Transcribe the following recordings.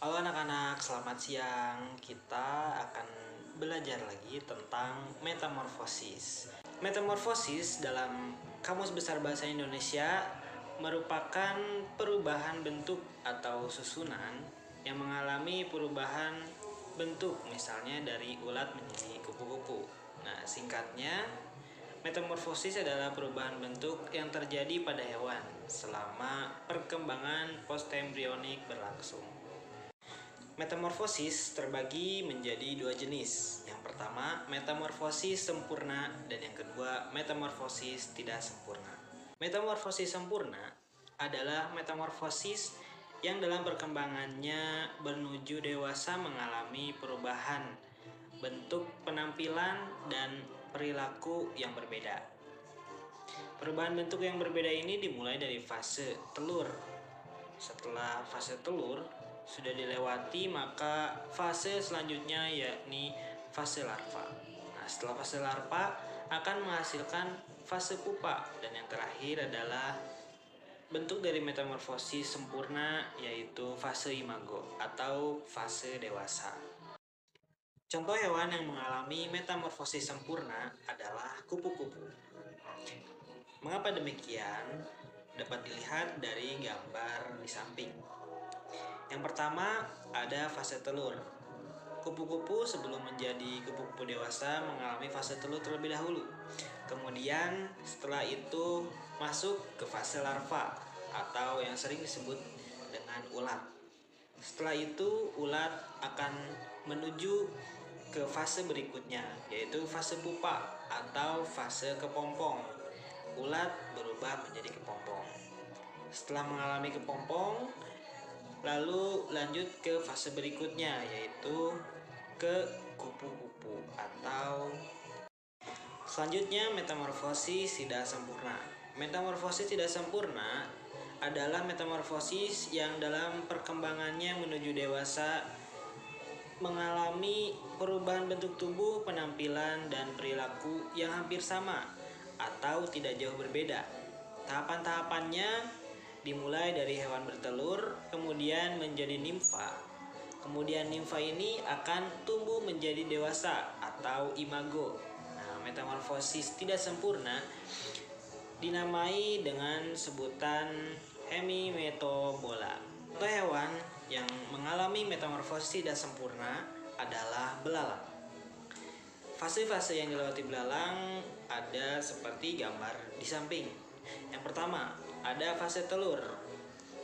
Halo anak-anak, selamat siang. Kita akan belajar lagi tentang metamorfosis. Metamorfosis dalam Kamus Besar Bahasa Indonesia merupakan perubahan bentuk atau susunan yang mengalami perubahan bentuk, misalnya dari ulat menjadi kupu-kupu. Nah, singkatnya, metamorfosis adalah perubahan bentuk yang terjadi pada hewan selama perkembangan postembrionik berlangsung. Metamorfosis terbagi menjadi dua jenis. Yang pertama, metamorfosis sempurna, dan yang kedua, metamorfosis tidak sempurna. Metamorfosis sempurna adalah metamorfosis yang dalam perkembangannya menuju dewasa mengalami perubahan bentuk, penampilan, dan perilaku yang berbeda. Perubahan bentuk yang berbeda ini dimulai dari fase telur. Setelah fase telur sudah dilewati, maka fase selanjutnya yakni fase larva. Nah, setelah fase larva akan menghasilkan fase pupa, dan yang terakhir adalah bentuk dari metamorfosis sempurna, yaitu fase imago atau fase dewasa. Contoh hewan yang mengalami metamorfosis sempurna adalah kupu-kupu. Mengapa demikian? Dapat dilihat dari gambar di samping. Yang pertama, ada fase telur. Kupu-kupu sebelum menjadi kupu-kupu dewasa mengalami fase telur terlebih dahulu. Kemudian setelah itu masuk ke fase larva atau yang sering disebut dengan ulat. Setelah itu ulat akan menuju ke fase berikutnya, yaitu fase pupa atau fase kepompong. Ulat berubah menjadi kepompong. Setelah mengalami kepompong, lalu lanjut ke fase berikutnya, yaitu ke kupu-kupu atau selanjutnya metamorfosis tidak sempurna. Metamorfosis tidak sempurna adalah metamorfosis yang dalam perkembangannya menuju dewasa mengalami perubahan bentuk tubuh, penampilan, dan perilaku yang hampir sama atau tidak jauh berbeda. Tahapan-tahapannya dimulai dari hewan bertelur, kemudian menjadi nimfa. Kemudian nimfa ini akan tumbuh menjadi dewasa atau imago. Nah, metamorfosis tidak sempurna dinamai dengan sebutan hemimetobola. Contoh hewan yang mengalami metamorfosis tidak sempurna adalah belalang. Fase-fase yang dilewati belalang ada seperti gambar di samping. Yang pertama, ada fase telur.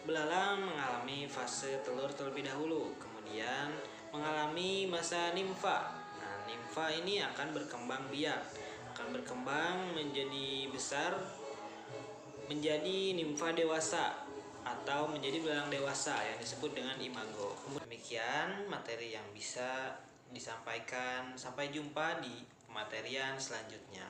Belalang mengalami fase telur terlebih dahulu, kemudian mengalami masa nimfa. Nah, nimfa ini akan berkembang biak, akan berkembang menjadi besar, menjadi nimfa dewasa atau menjadi belalang dewasa yang disebut dengan imago. Demikian materi yang bisa disampaikan. Sampai jumpa di pematerian selanjutnya.